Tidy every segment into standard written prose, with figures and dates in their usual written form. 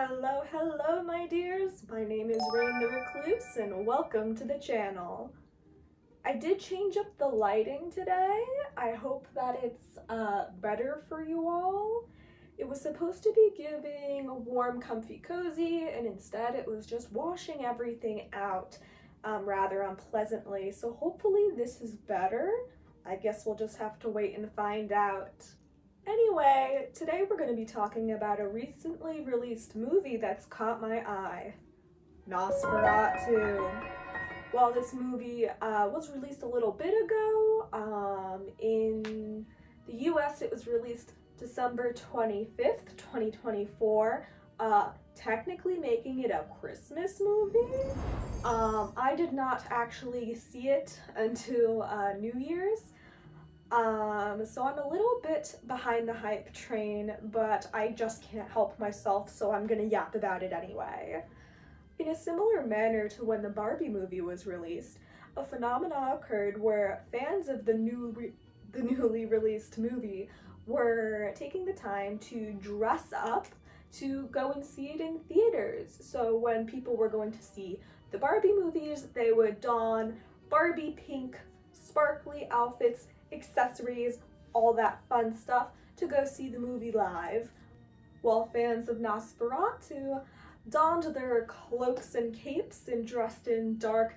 Hello, hello, my dears. My name is Rain the Recluse, and welcome to the channel. I did change up the lighting today. I hope that it's better for you all. It was supposed to be giving a warm, comfy, cozy, and instead it was just washing everything out rather unpleasantly. So hopefully this is better. I guess we'll just have to wait and find out. Anyway, today we're going to be talking about a recently released movie that's caught my eye, Nosferatu. Well, this movie was released a little bit ago. In the US, it was released December 25th, 2024, technically making it a Christmas movie. I did not actually see it until New Year's. So I'm a little bit behind the hype train, but I just can't help myself, so I'm gonna yap about it anyway. In a similar manner to when the Barbie movie was released, a phenomenon occurred where fans of the newly released movie were taking the time to dress up to go and see it in theaters. So when people were going to see the Barbie movies, they would don Barbie pink, sparkly outfits, accessories, all that fun stuff to go see the movie live, while fans of Nosferatu donned their cloaks and capes and dressed in dark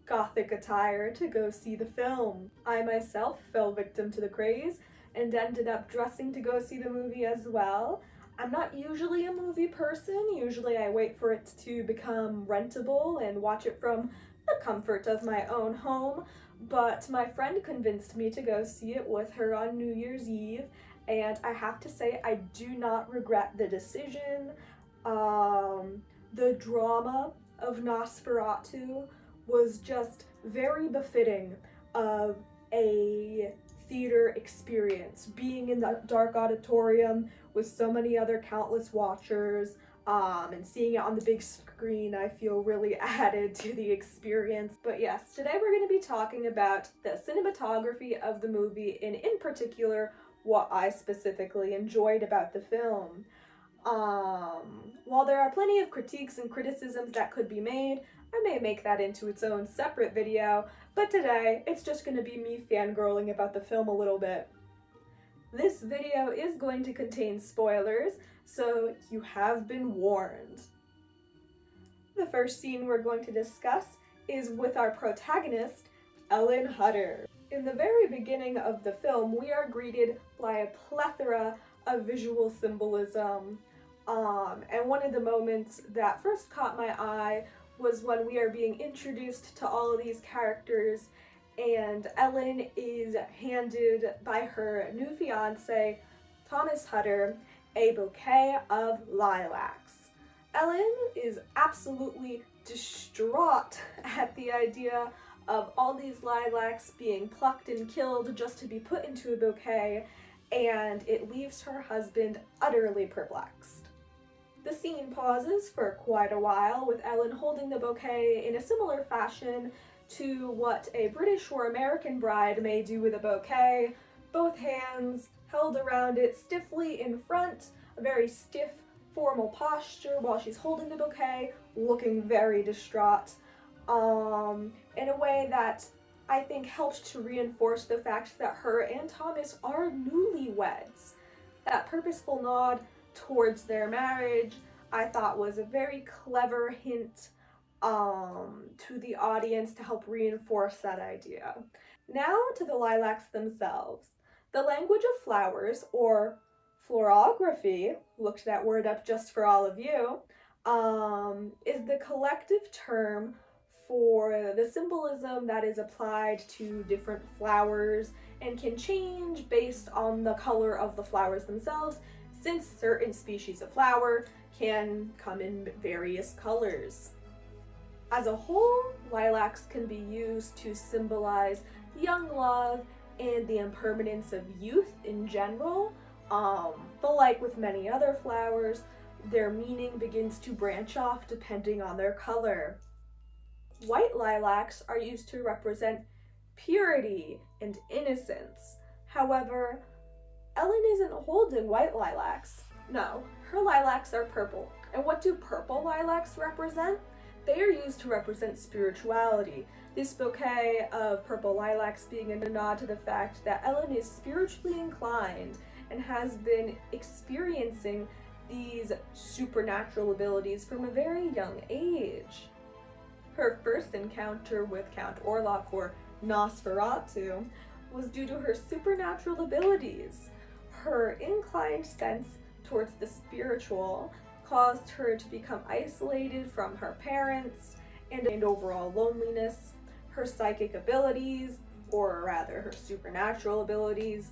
gothic attire to go see the film. I myself fell victim to the craze and ended up dressing to go see the movie as well. I'm not usually a movie person. Usually I wait for it to become rentable and watch it from the comfort of my own home, but my friend convinced me to go see it with her on New Year's Eve, and I have to say I do not regret the decision. The drama of Nosferatu was just very befitting of a theater experience. Being in the dark auditorium with so many other countless watchers, and seeing it on the big screen, I feel really added to the experience. But yes, today we're going to be talking about the cinematography of the movie, and in particular, what I specifically enjoyed about the film. While there are plenty of critiques and criticisms that could be made, I may make that into its own separate video, but today it's just going to be me fangirling about the film a little bit. This video is going to contain spoilers, so you have been warned. The first scene we're going to discuss is with our protagonist, Ellen Hutter. In the very beginning of the film, we are greeted by a plethora of visual symbolism. And one of the moments that first caught my eye was when we are being introduced to all of these characters, and Ellen is handed by her new fiancé, Thomas Hutter, a bouquet of lilacs. Ellen is absolutely distraught at the idea of all these lilacs being plucked and killed just to be put into a bouquet, and it leaves her husband utterly perplexed. The scene pauses for quite a while, with Ellen holding the bouquet in a similar fashion to what a British or American bride may do with a bouquet, both hands held around it stiffly in front, a very stiff, formal posture while she's holding the bouquet, looking very distraught, in a way that I think helped to reinforce the fact that her and Thomas are newlyweds. That purposeful nod towards their marriage, I thought, was a very clever hint to the audience to help reinforce that idea. Now to the lilacs themselves. The language of flowers, or florography, looked that word up just for all of you, is the collective term for the symbolism that is applied to different flowers and can change based on the color of the flowers themselves, since certain species of flower can come in various colors. As a whole, lilacs can be used to symbolize young love and the impermanence of youth in general, but like with many other flowers, their meaning begins to branch off depending on their color. White lilacs are used to represent purity and innocence. However, Ellen isn't holding white lilacs. No, Her lilacs are purple. And what do purple lilacs represent? They are used to represent spirituality. This bouquet of purple lilacs being a nod to the fact that Ellen is spiritually inclined and has been experiencing these supernatural abilities from a very young age. Her first encounter with Count Orlok, or Nosferatu, was due to her supernatural abilities. Her inclined sense towards the spiritual caused her to become isolated from her parents and overall loneliness. Her psychic abilities, or rather her supernatural abilities,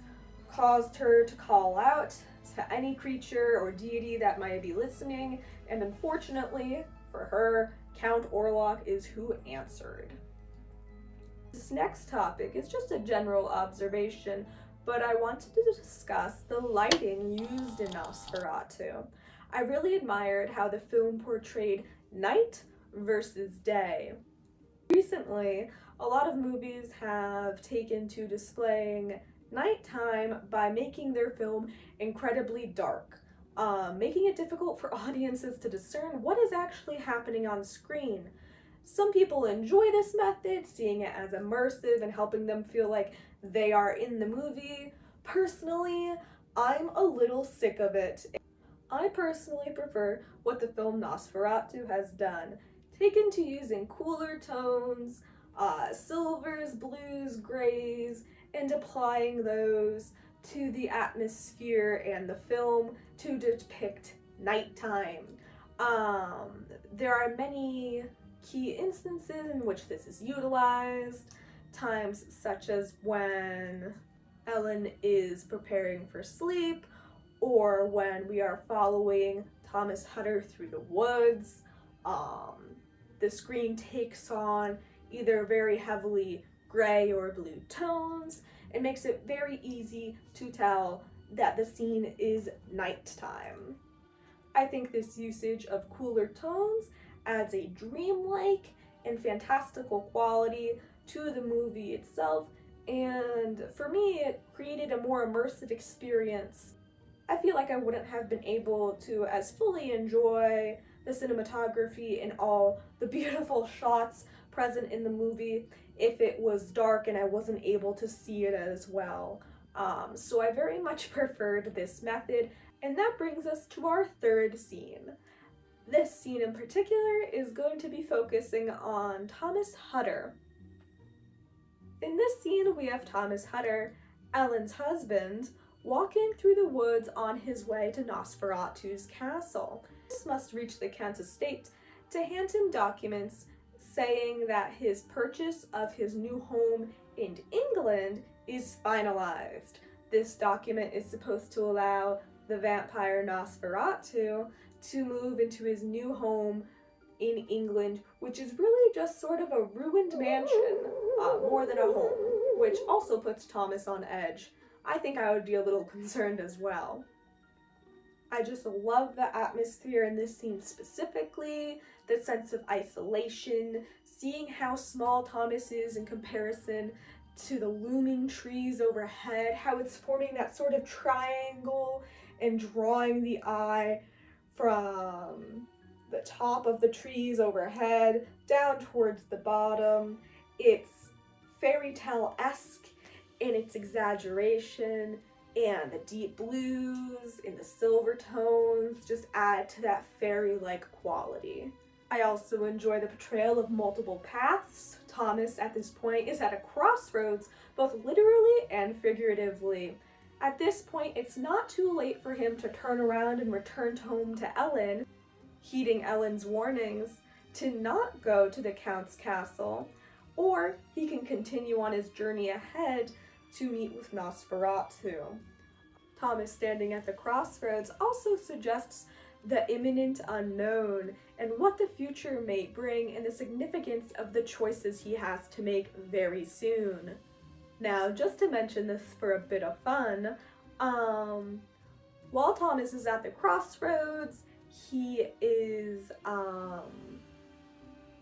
caused her to call out to any creature or deity that might be listening, and unfortunately for her, Count Orlok is who answered. This next topic is just a general observation, but I wanted to discuss the lighting used in Nosferatu. I really admired how the film portrayed night versus day. Recently, a lot of movies have taken to displaying nighttime by making their film incredibly dark, making it difficult for audiences to discern what is actually happening on screen. Some people enjoy this method, seeing it as immersive and helping them feel like they are in the movie. Personally, I'm a little sick of it. I personally prefer what the film Nosferatu has done, taken to using cooler tones, silvers, blues, grays, and applying those to the atmosphere and the film to depict nighttime. There are many key instances in which this is utilized, times such as when Ellen is preparing for sleep, or when we are following Thomas Hutter through the woods. The screen takes on either very heavily gray or blue tones and makes it very easy to tell that the scene is nighttime. I think this usage of cooler tones adds a dreamlike and fantastical quality to the movie itself, and for me, it created a more immersive experience. I feel like I wouldn't have been able to as fully enjoy the cinematography and all the beautiful shots present in the movie if it was dark and I wasn't able to see it as well. So I very much preferred this method, and that brings us to our third scene. This scene in particular is going to be focusing on Thomas Hutter. In this scene, we have Thomas Hutter, Ellen's husband, walking through the woods on his way to Nosferatu's castle. This must reach the Count's estate to hand him documents saying that his purchase of his new home in England is finalized. This document is supposed to allow the vampire Nosferatu to move into his new home in England, which is really just sort of a ruined mansion, more than a home, which also puts Thomas on edge. I think I would be a little concerned as well. I just love the atmosphere in this scene specifically, the sense of isolation, seeing how small Thomas is in comparison to the looming trees overhead, how it's forming that sort of triangle and drawing the eye from the top of the trees overhead down towards the bottom. It's fairy tale-esque in its exaggeration, and the deep blues and the silver tones just add to that fairy-like quality. I also enjoy the portrayal of multiple paths. Thomas at this point is at a crossroads, both literally and figuratively. At this point, it's not too late for him to turn around and return home to Ellen, heeding Ellen's warnings to not go to the Count's castle, or he can continue on his journey ahead to meet with Nosferatu. Thomas standing at the crossroads also suggests the imminent unknown and what the future may bring and the significance of the choices he has to make very soon. Now, just to mention this for a bit of fun, while Thomas is at the crossroads, he is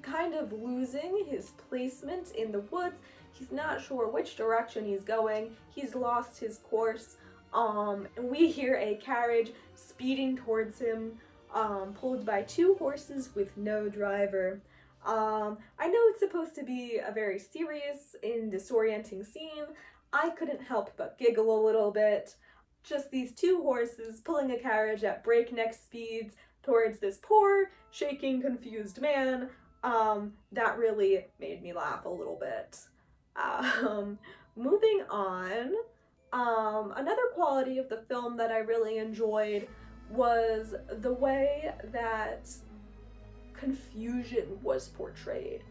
kind of losing his placement in the woods. He's not sure which direction he's going. He's lost his course. And we hear a carriage speeding towards him, pulled by two horses with no driver. I know it's supposed to be a very serious and disorienting scene. I couldn't help but giggle a little bit. Just these two horses pulling a carriage at breakneck speeds towards this poor, shaking, confused man. That really made me laugh a little bit. Moving on, another quality of the film that I really enjoyed was the way that confusion was portrayed,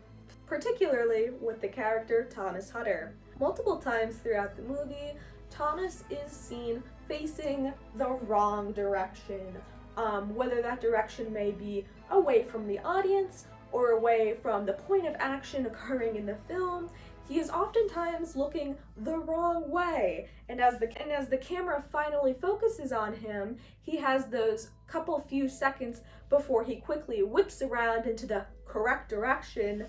particularly with the character Thomas Hutter. Multiple times throughout the movie, Thomas is seen facing the wrong direction, whether that direction may be away from the audience or away from the point of action occurring in the film. He is oftentimes looking the wrong way, and as the camera finally focuses on him, he has those few seconds before he quickly whips around into the correct direction,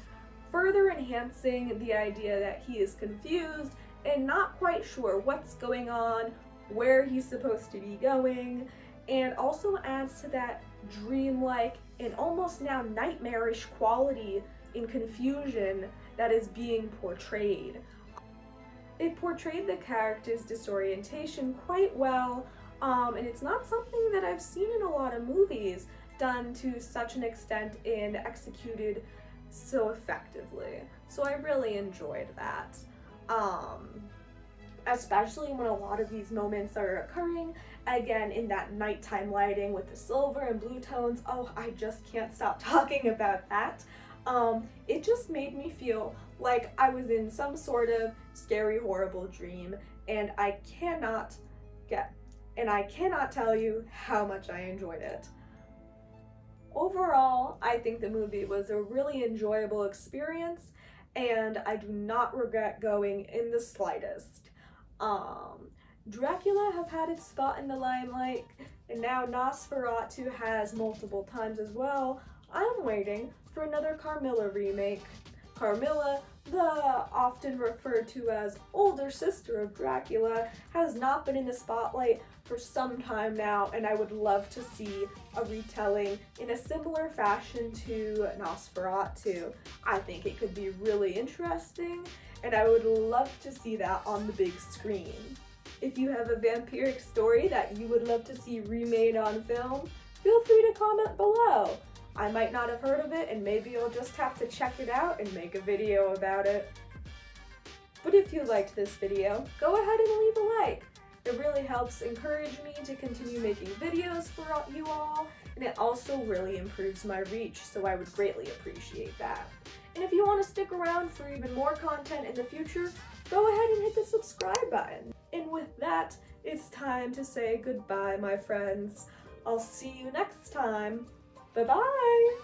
further enhancing the idea that he is confused and not quite sure what's going on, where he's supposed to be going, and also adds to that dreamlike and almost now nightmarish quality in confusion that is being portrayed. It portrayed the character's disorientation quite well, and it's not something that I've seen in a lot of movies done to such an extent and executed so effectively. So I really enjoyed that. Especially when a lot of these moments are occurring, again, in that nighttime lighting with the silver and blue tones. Oh, I just can't stop talking about that. It just made me feel like I was in some sort of scary, horrible dream, and I cannot tell you how much I enjoyed it. Overall, I think the movie was a really enjoyable experience, and I do not regret going in the slightest. Dracula has had its spot in the limelight, and now Nosferatu has multiple times as well. I'm waiting for another Carmilla remake. Carmilla, the often referred to as older sister of Dracula, has not been in the spotlight for some time now, and I would love to see a retelling in a similar fashion to Nosferatu. I think it could be really interesting, and I would love to see that on the big screen. If you have a vampiric story that you would love to see remade on film, feel free to comment below. I might not have heard of it, and maybe you'll just have to check it out and make a video about it. But if you liked this video, go ahead and leave a like. It really helps encourage me to continue making videos for you all, and it also really improves my reach, so I would greatly appreciate that. And if you want to stick around for even more content in the future, go ahead and hit the subscribe button. And with that, it's time to say goodbye, my friends. I'll see you next time. Bye-bye!